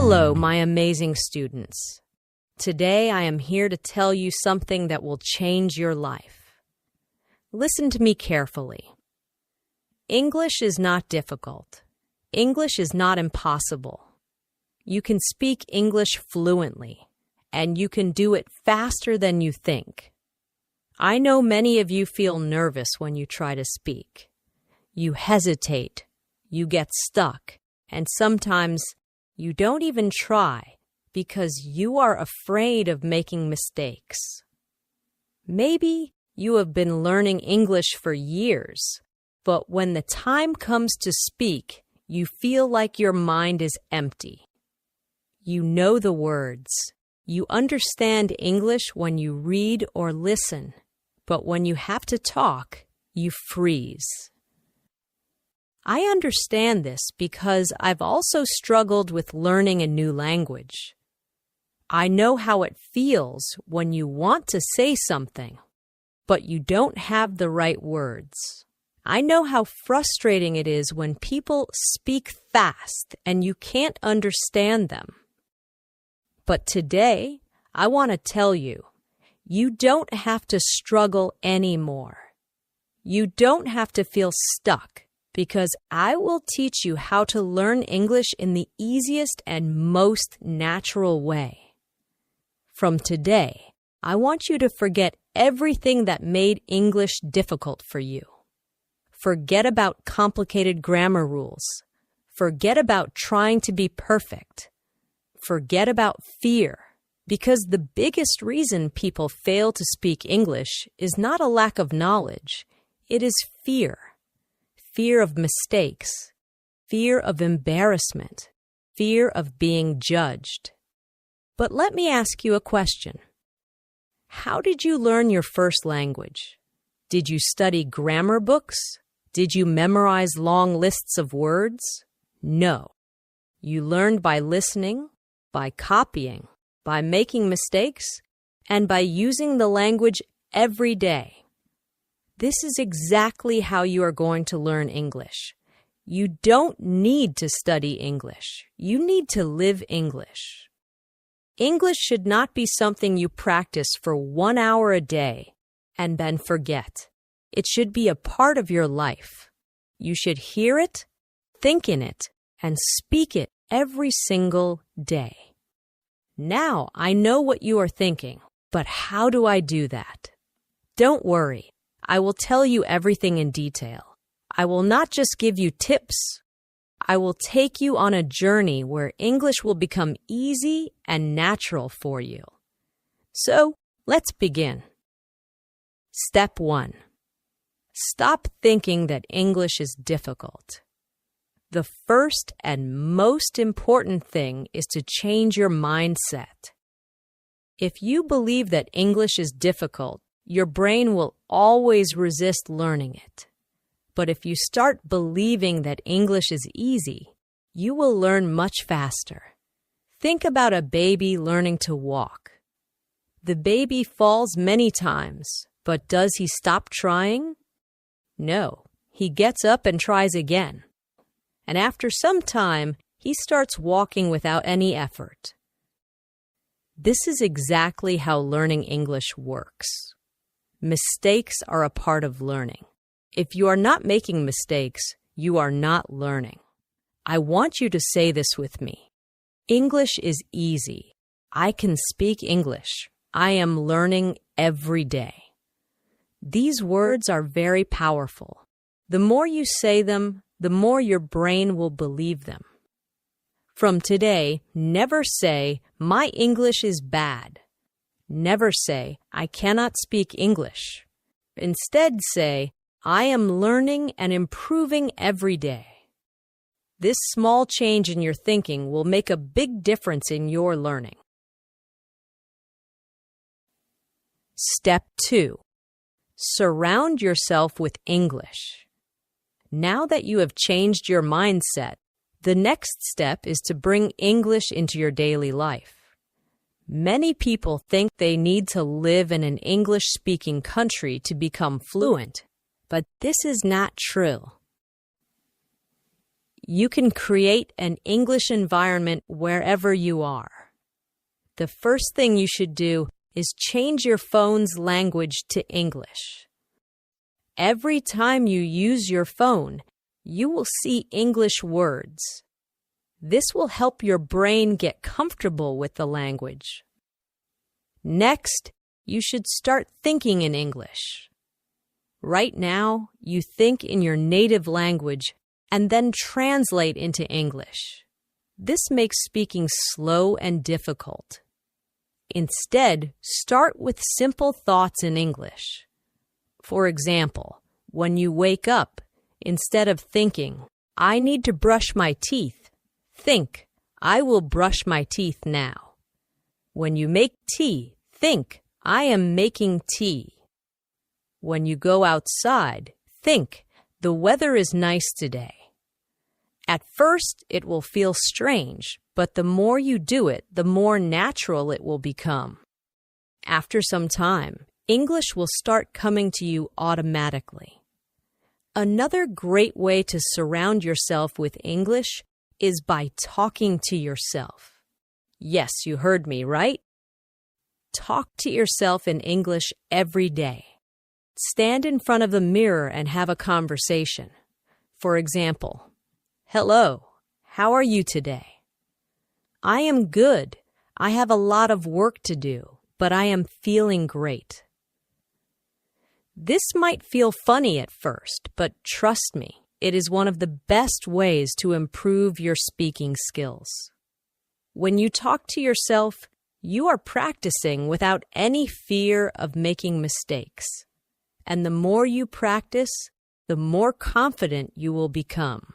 Hello, my amazing students. Today I am here to tell you something that will change your life. Listen to me carefully. English is not difficult. English is not impossible. You can speak English fluently, and you can do it faster than you think. I know many of you feel nervous when you try to speak. You hesitate, you get stuck, and sometimes you don't even try because you are afraid of making mistakes. Maybe you have been learning English for years, but when the time comes to speak, you feel like your mind is empty. You know the words. You understand English when you read or listen, but when you have to talk, you freeze. I understand this because I've also struggled with learning a new language. I know how it feels when you want to say something, but you don't have the right words. I know how frustrating it is when people speak fast and you can't understand them. But today, I want to tell you, you don't have to struggle anymore. You don't have to feel stuck, because I will teach you how to learn English in the easiest and most natural way. From today, I want you to forget everything that made English difficult for you. Forget about complicated grammar rules. Forget about trying to be perfect. Forget about fear, because the biggest reason people fail to speak English is not a lack of knowledge. It is fear. Fear of mistakes, fear of embarrassment, fear of being judged. But let me ask you a question. How did you learn your first language? Did you study grammar books? Did you memorize long lists of words? No. You learned by listening, by copying, by making mistakes, and by using the language every day. This is exactly how you are going to learn English. You don't need to study English. You need to live English. English should not be something you practice for 1 hour a day and then forget. It should be a part of your life. You should hear it, think in it, and speak it every single day. Now I know what you are thinking, but how do I do that? Don't worry. I will tell you everything in detail. I will not just give you tips. I will take you on a journey where English will become easy and natural for you. So, let's begin. Step 1. Stop thinking that English is difficult. The first and most important thing is to change your mindset. If you believe that English is difficult, your brain will always resist learning it. But if you start believing that English is easy, you will learn much faster. Think about a baby learning to walk. The baby falls many times, but does he stop trying? No, he gets up and tries again. And after some time, he starts walking without any effort. This is exactly how learning English works. Mistakes are a part of learning. If you are not making mistakes, you are not learning. I want you to say this with me. English is easy. I can speak English. I am learning every day. These words are very powerful. The more you say them, the more your brain will believe them. From today, never say, "My English is bad." Never say, "I cannot speak English." Instead say, "I am learning and improving every day." This small change in your thinking will make a big difference in your learning. Step 2. Surround yourself with English. Now that you have changed your mindset, the next step is to bring English into your daily life. Many people think they need to live in an English-speaking country to become fluent, but this is not true. you can create an English environment wherever you are. The first thing you should do is change your phone's language to English. Every time you use your phone, you will see English words. This will help your brain get comfortable with the language. Next, you should start thinking in English. Right now, you think in your native language and then translate into English. This makes speaking slow and difficult. Instead, start with simple thoughts in English. For example, when you wake up, instead of thinking, "I need to brush my teeth," think, "I will brush my teeth now." When you make tea, think, "I am making tea." When you go outside, think, "The weather is nice today." At first, it will feel strange, but the more you do it, the more natural it will become. After some time, English will start coming to you automatically. Another great way to surround yourself with English is by talking to yourself. Yes, you heard me, right? Talk to yourself in English every day. Stand in front of the mirror and have a conversation. For example, "Hello, how are you today?" "I am good. I have a lot of work to do, but I am feeling great." This might feel funny at first, but trust me, it is one of the best ways to improve your speaking skills. When you talk to yourself, you are practicing without any fear of making mistakes. And the more you practice, the more confident you will become.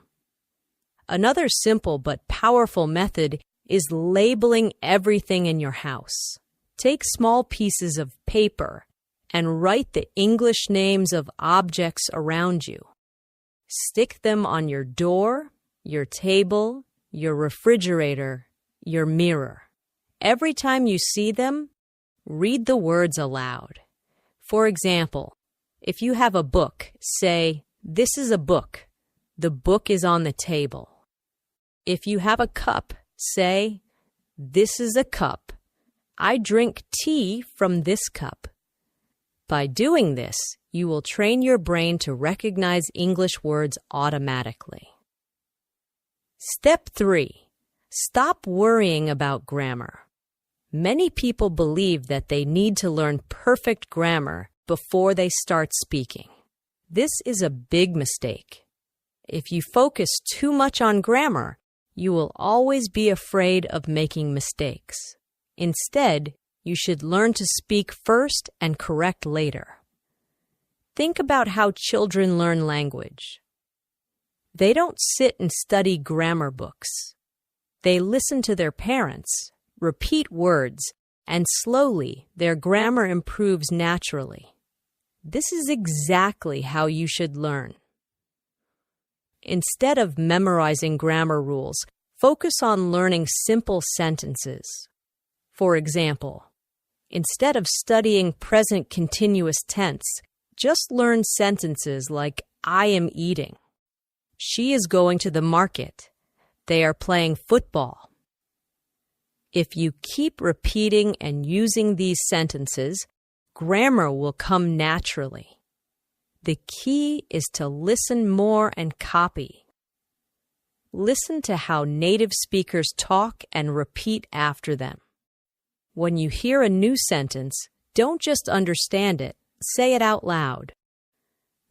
Another simple but powerful method is labeling everything in your house. Take small pieces of paper and write the English names of objects around you. Stick them on your door, your table, your refrigerator, your mirror. Every time you see them, read the words aloud. For example, if you have a book, say, "This is a book. The book is on the table." If you have a cup, say, "This is a cup. I drink tea from this cup." By doing this, you will train your brain to recognize English words automatically. Step 3. Stop worrying about grammar. Many people believe that they need to learn perfect grammar before they start speaking. This is a big mistake. If you focus too much on grammar, you will always be afraid of making mistakes. Instead, you should learn to speak first and correct later. Think about how children learn language. They don't sit and study grammar books. They listen to their parents, repeat words, and slowly their grammar improves naturally. This is exactly how you should learn. Instead of memorizing grammar rules, focus on learning simple sentences. For example, instead of studying present continuous tense, just learn sentences like "I am eating," "She is going to the market," "They are playing football." If you keep repeating and using these sentences, grammar will come naturally. The key is to listen more and copy. Listen to how native speakers talk and repeat after them. When you hear a new sentence, don't just understand it, say it out loud.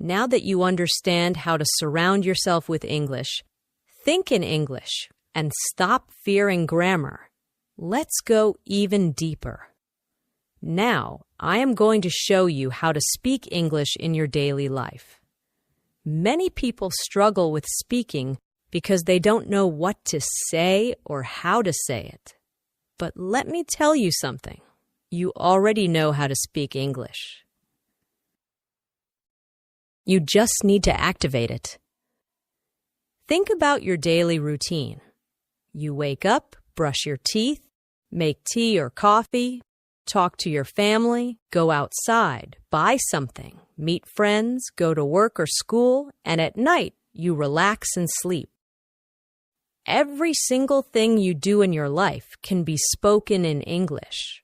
Now that you understand how to surround yourself with English, think in English and stop fearing grammar. Let's go even deeper. Now, I am going to show you how to speak English in your daily life. Many people struggle with speaking because they don't know what to say or how to say it. But let me tell you something. You already know how to speak English. You just need to activate it. Think about your daily routine. You wake up, brush your teeth, make tea or coffee, talk to your family, go outside, buy something, meet friends, go to work or school, and at night you relax and sleep. Every single thing you do in your life can be spoken in English.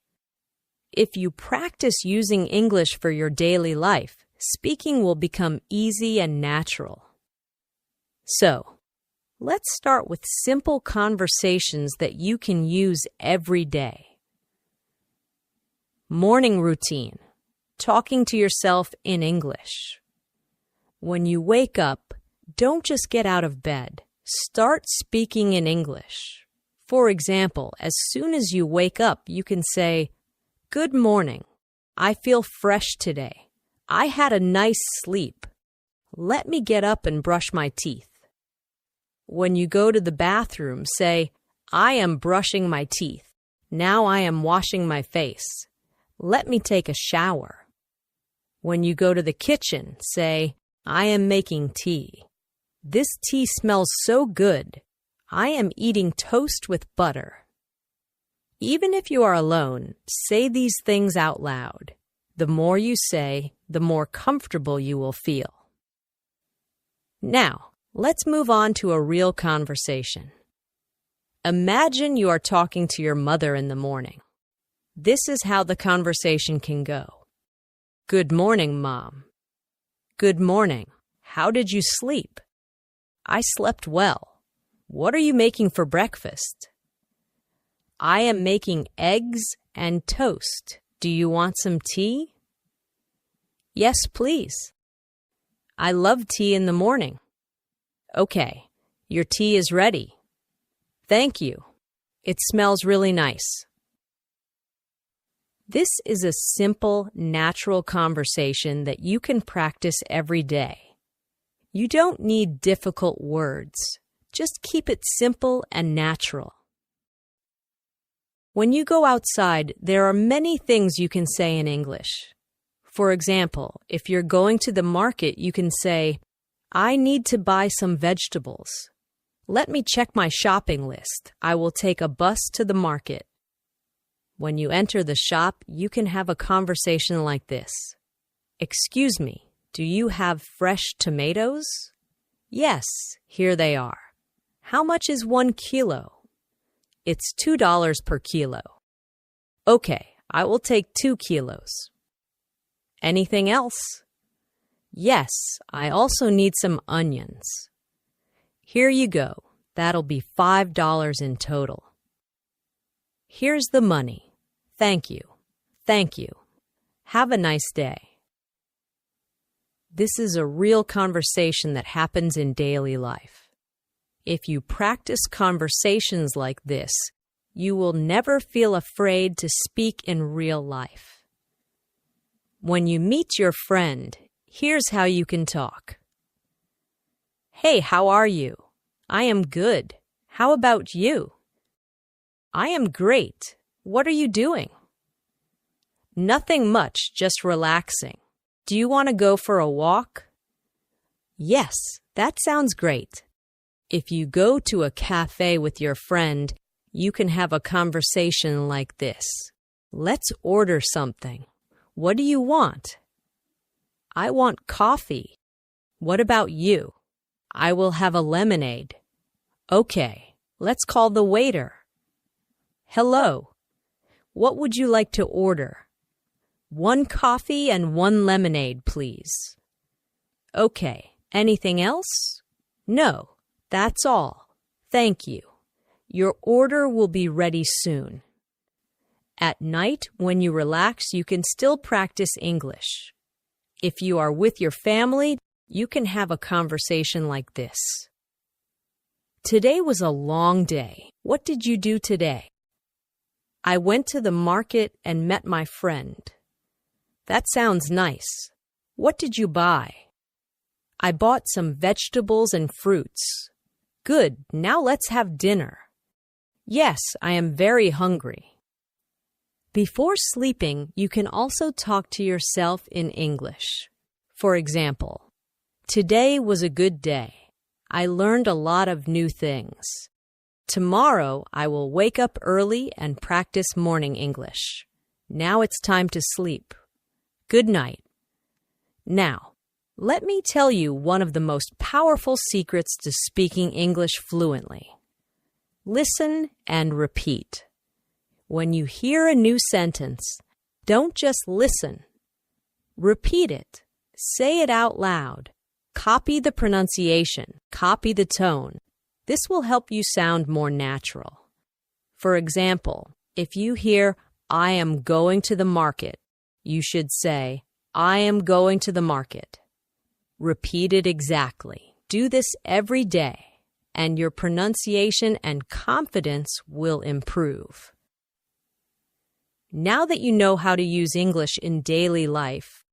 If you practice using English for your daily life, speaking will become easy and natural. So, let's start with simple conversations that you can use every day. Morning routine. Talking to yourself in English. When you wake up, don't just get out of bed. Start speaking in English. For example, as soon as you wake up, you can say, "Good morning. I feel fresh today. I had a nice sleep. Let me get up and brush my teeth." When you go to the bathroom, say, "I am brushing my teeth. Now I am washing my face. Let me take a shower." When you go to the kitchen, say, "I am making tea. This tea smells so good. I am eating toast with butter." Even if you are alone, say these things out loud. The more you say, the more comfortable you will feel. Now, let's move on to a real conversation. Imagine you are talking to your mother in the morning. This is how the conversation can go. "Good morning, Mom." "Good morning. How did you sleep?" "I slept well. What are you making for breakfast?" "I am making eggs and toast. Do you want some tea?" "Yes, please." "I love tea in the morning." "Okay, your tea is ready." "Thank you. It smells really nice." This is a simple, natural conversation that you can practice every day. You don't need difficult words. Just keep it simple and natural. When you go outside, there are many things you can say in English. For example, if you're going to the market, you can say, "I need to buy some vegetables. Let me check my shopping list. I will take a bus to the market." When you enter the shop, you can have a conversation like this. "Excuse me, do you have fresh tomatoes?" "Yes, here they are." "How much is 1 kilo?" "It's $2 per kilo." "Okay, I will take 2 kilos." "Anything else?" "Yes, I also need some onions." "Here you go. That'll be $5 in total." "Here's the money. Thank you. Thank you. Have a nice day." This is a real conversation that happens in daily life. If you practice conversations like this, you will never feel afraid to speak in real life. When you meet your friend, here's how you can talk. "Hey, how are you?" "I am good. How about you?" "I am great. What are you doing?" "Nothing much, just relaxing. Do you want to go for a walk?" "Yes, that sounds great." If you go to a cafe with your friend, you can have a conversation like this. "Let's order something. What do you want?" "I want coffee." "What about you?" "I will have a lemonade." "Okay, let's call the waiter." "Hello. What would you like to order?" "1 coffee and 1 lemonade, please." "Okay, anything else?" "No, that's all. Thank you. Your order will be ready soon." At night, when you relax, you can still practice English. If you are with your family, you can have a conversation like this. "Today was a long day. What did you do today?" "I went to the market and met my friend." "That sounds nice. What did you buy?" "I bought some vegetables and fruits." "Good, now let's have dinner." "Yes, I am very hungry." Before sleeping, you can also talk to yourself in English. For example, "Today was a good day. I learned a lot of new things. Tomorrow, I will wake up early and practice morning English. Now it's time to sleep. Good night." Now, let me tell you one of the most powerful secrets to speaking English fluently. Listen and repeat. When you hear a new sentence, don't just listen. Repeat it. Say it out loud. Copy the pronunciation. Copy the tone. This will help you sound more natural. For example, if you hear, "I am going to the market," you should say, "I am going to the market." Repeat it exactly. Do this every day, and your pronunciation and confidence will improve. Now that you know how to use English in daily life,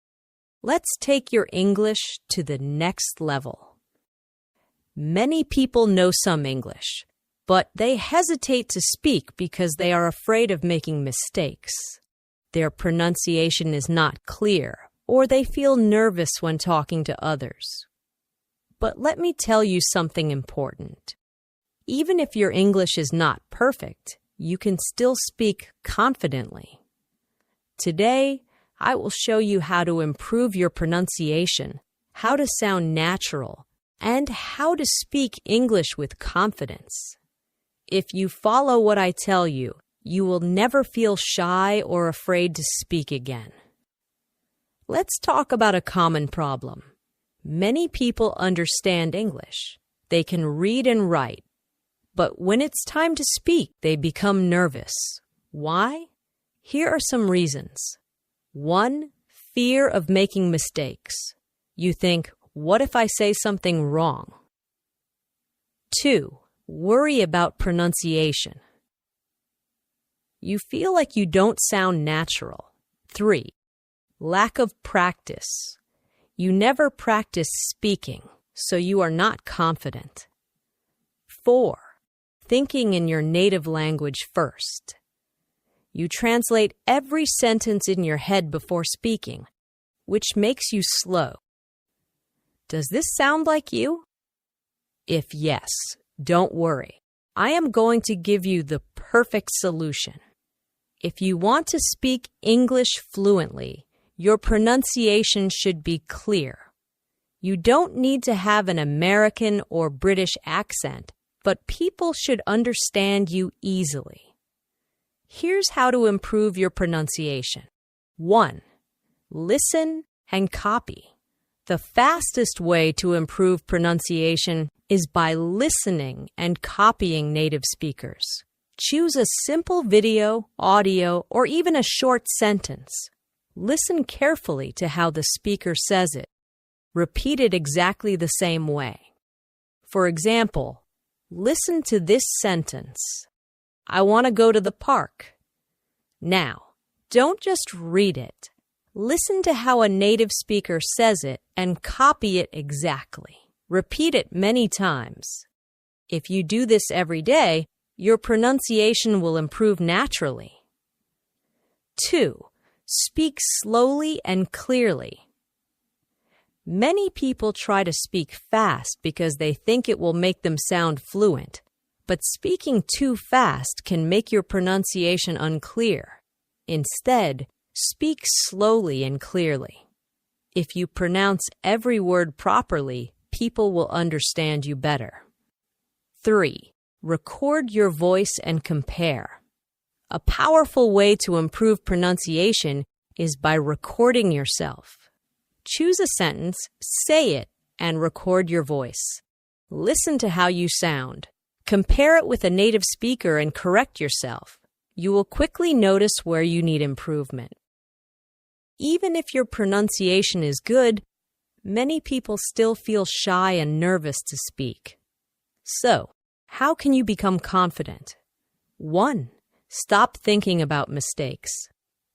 let's take your English to the next level. Many people know some English, but they hesitate to speak because they are afraid of making mistakes. Their pronunciation is not clear, or they feel nervous when talking to others. But let me tell you something important. Even if your English is not perfect, you can still speak confidently. Today, I will show you how to improve your pronunciation, how to sound natural, and how to speak English with confidence. If you follow what I tell you, you will never feel shy or afraid to speak again. Let's talk about a common problem. Many people understand English. They can read and write. But when it's time to speak, they become nervous. Why? Here are some reasons. 1. Fear of making mistakes. You think, what if I say something wrong? 2. Worry about pronunciation. You feel like you don't sound natural. 3. Lack of practice. You never practice speaking, so you are not confident. 4. Thinking in your native language first. You translate every sentence in your head before speaking, which makes you slow. Does this sound like you? If yes, don't worry. I am going to give you the perfect solution. If you want to speak English fluently, your pronunciation should be clear. You don't need to have an American or British accent, but people should understand you easily. Here's how to improve your pronunciation. 1. Listen and copy. The fastest way to improve pronunciation is by listening and copying native speakers. Choose a simple video, audio, or even a short sentence. Listen carefully to how the speaker says it. Repeat it exactly the same way. For example, listen to this sentence. I want to go to the park. Now, don't just read it. Listen to how a native speaker says it and copy it exactly. Repeat it many times. If you do this every day, your pronunciation will improve naturally. 2. Speak slowly and clearly. Many people try to speak fast because they think it will make them sound fluent. But speaking too fast can make your pronunciation unclear. Instead, speak slowly and clearly. If you pronounce every word properly, people will understand you better. 3. Record your voice and compare. A powerful way to improve pronunciation is by recording yourself. Choose a sentence, say it, and record your voice. Listen to how you sound. Compare it with a native speaker and correct yourself. You will quickly notice where you need improvement. Even if your pronunciation is good, many people still feel shy and nervous to speak. So, how can you become confident? 1. Stop thinking about mistakes.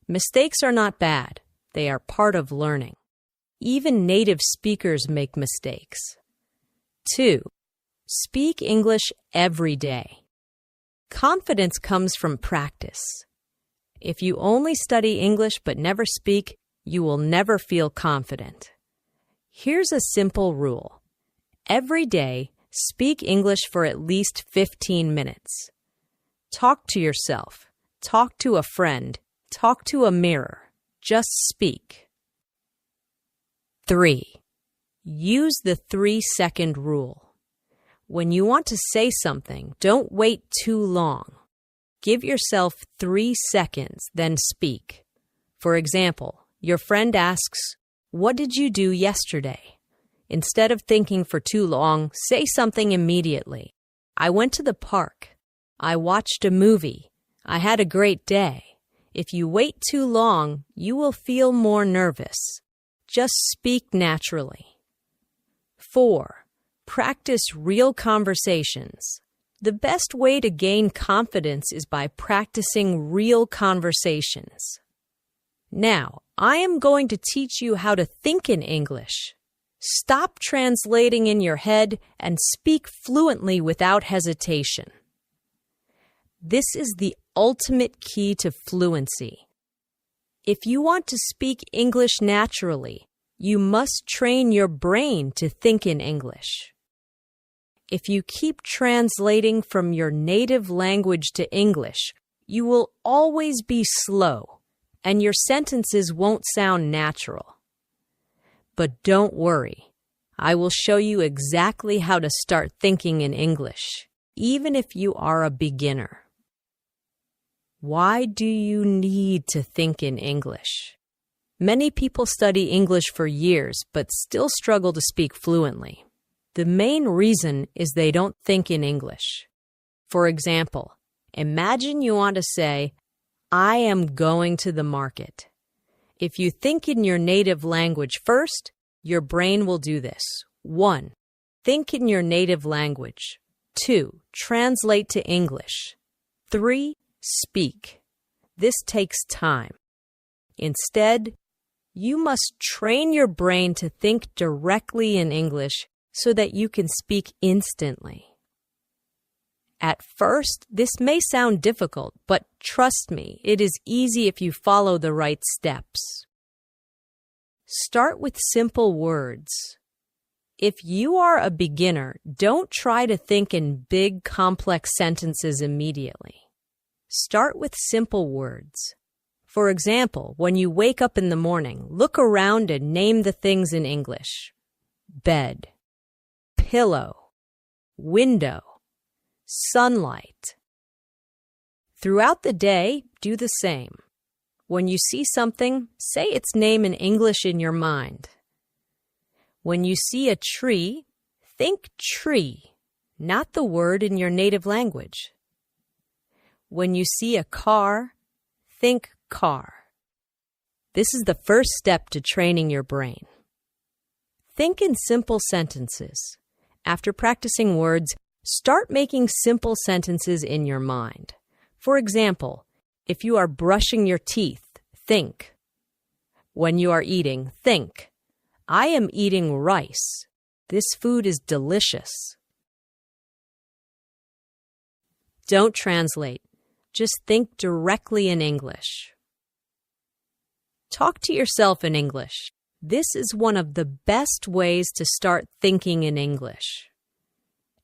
Mistakes are not bad. They are part of learning. Even native speakers make mistakes. 2. Speak English every day. Confidence comes from practice. If you only study English but never speak, you will never feel confident. Here's a simple rule. Every day, speak English for at least 15 minutes. Talk to yourself. Talk to a friend. Talk to a mirror. Just speak. 3. Use the 3-second rule. When you want to say something, don't wait too long. Give yourself 3 seconds, then speak. For example, your friend asks, "What did you do yesterday?" Instead of thinking for too long, say something immediately. "I went to the park. I watched a movie. I had a great day." If you wait too long, you will feel more nervous. Just speak naturally. 4. Practice real conversations. The best way to gain confidence is by practicing real conversations. Now, I am going to teach you how to think in English. Stop translating in your head and speak fluently without hesitation. This is the ultimate key to fluency. If you want to speak English naturally, you must train your brain to think in English. If you keep translating from your native language to English, you will always be slow, and your sentences won't sound natural. But don't worry, I will show you exactly how to start thinking in English, even if you are a beginner. Why do you need to think in English? Many people study English for years but still struggle to speak fluently. The main reason is they don't think in English. For example, imagine you want to say, "I am going to the market." If you think in your native language first, your brain will do this. 1. Think in your native language. 2. Translate to English. 3. Speak. This takes time. Instead, you must train your brain to think directly in English so that you can speak instantly. At first, this may sound difficult, but trust me, it is easy if you follow the right steps. Start with simple words. If you are a beginner, don't try to think in big, complex sentences immediately. Start with simple words. For example, when you wake up in the morning, look around and name the things in English. Bed, pillow, window, sunlight. Throughout the day, do the same. When you see something, say its name in English in your mind. When you see a tree, think tree, not the word in your native language. When you see a car, think car. This is the first step to training your brain. Think in simple sentences. After practicing words, start making simple sentences in your mind. For example, if you are brushing your teeth, think. When you are eating, think. I am eating rice. This food is delicious. Don't translate. Just think directly in English. Talk to yourself in English. This is one of the best ways to start thinking in English.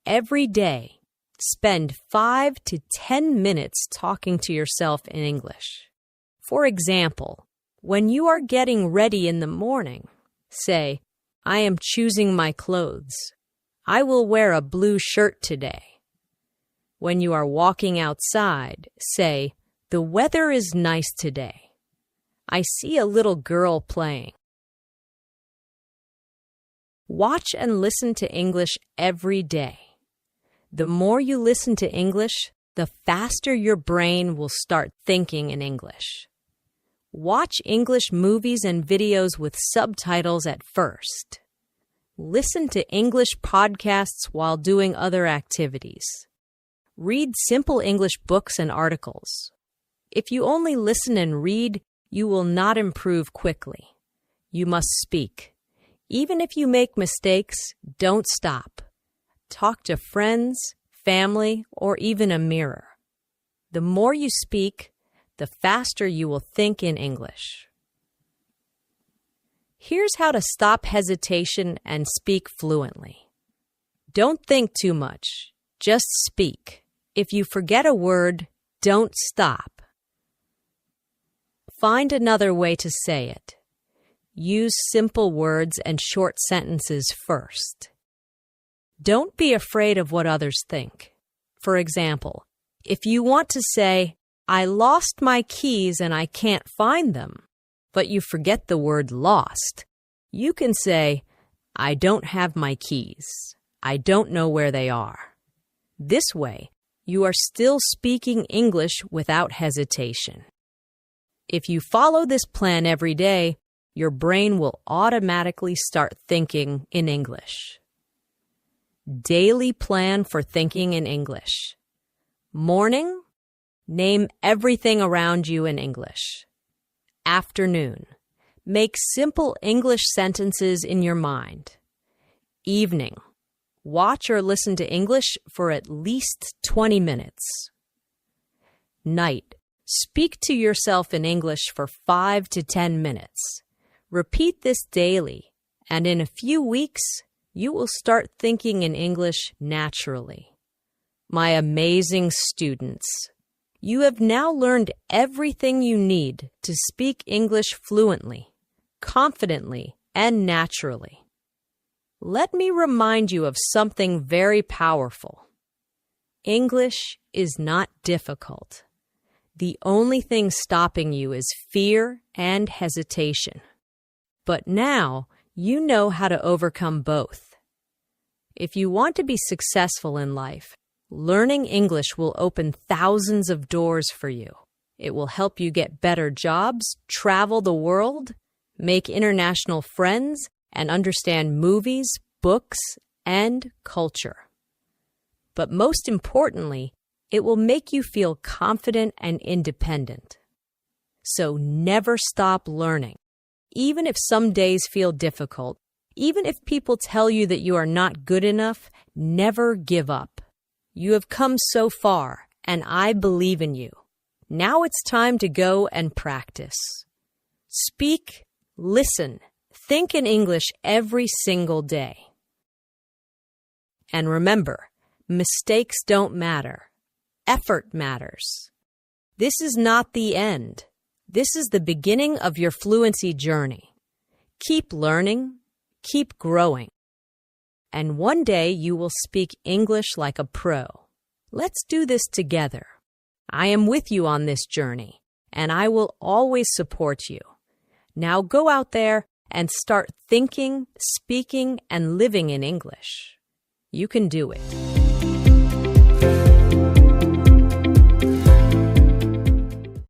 Every day, spend 5 to 10 minutes talking to yourself in English. For example, when you are getting ready in the morning, say, "I am choosing my clothes. I will wear a blue shirt today." When you are walking outside, say, "The weather is nice today. I see a little girl playing." Watch and listen to English every day. The more you listen to English, the faster your brain will start thinking in English. Watch English movies and videos with subtitles at first. Listen to English podcasts while doing other activities. Read simple English books and articles. If you only listen and read, you will not improve quickly. You must speak. Even if you make mistakes, don't stop. Talk to friends, family, or even a mirror. The more you speak, the faster you will think in English. Here's how to stop hesitation and speak fluently. Don't think too much. Just speak. If you forget a word, don't stop. Find another way to say it. Use simple words and short sentences first. Don't be afraid of what others think. For example, if you want to say, "I lost my keys and I can't find them," but you forget the word lost, you can say, "I don't have my keys. I don't know where they are." This way, you are still speaking English without hesitation. If you follow this plan every day, your brain will automatically start thinking in English. Daily plan for thinking in English. Morning, name everything around you in English. Afternoon, make simple English sentences in your mind. Evening, watch or listen to English for at least 20 minutes. Night, speak to yourself in English for 5 to 10 minutes. Repeat this daily, and in a few weeks, you will start thinking in English naturally. My amazing students, you have now learned everything you need to speak English fluently, confidently, and naturally. Let me remind you of something very powerful. English is not difficult. The only thing stopping you is fear and hesitation. But now you know how to overcome both. If you want to be successful in life, learning English will open thousands of doors for you. It will help you get better jobs, travel the world, make international friends, and understand movies, books, and culture. But most importantly, it will make you feel confident and independent. So never stop learning. Even if some days feel difficult, even if people tell you that you are not good enough, never give up. You have come so far, and I believe in you. Now it's time to go and practice. Speak, listen, think in English every single day. And remember, mistakes don't matter. Effort matters. This is not the end. This is the beginning of your fluency journey. Keep learning, keep growing. And one day you will speak English like a pro. Let's do this together. I am with you on this journey, and I will always support you. Now go out there and start thinking, speaking, and living in English. You can do it.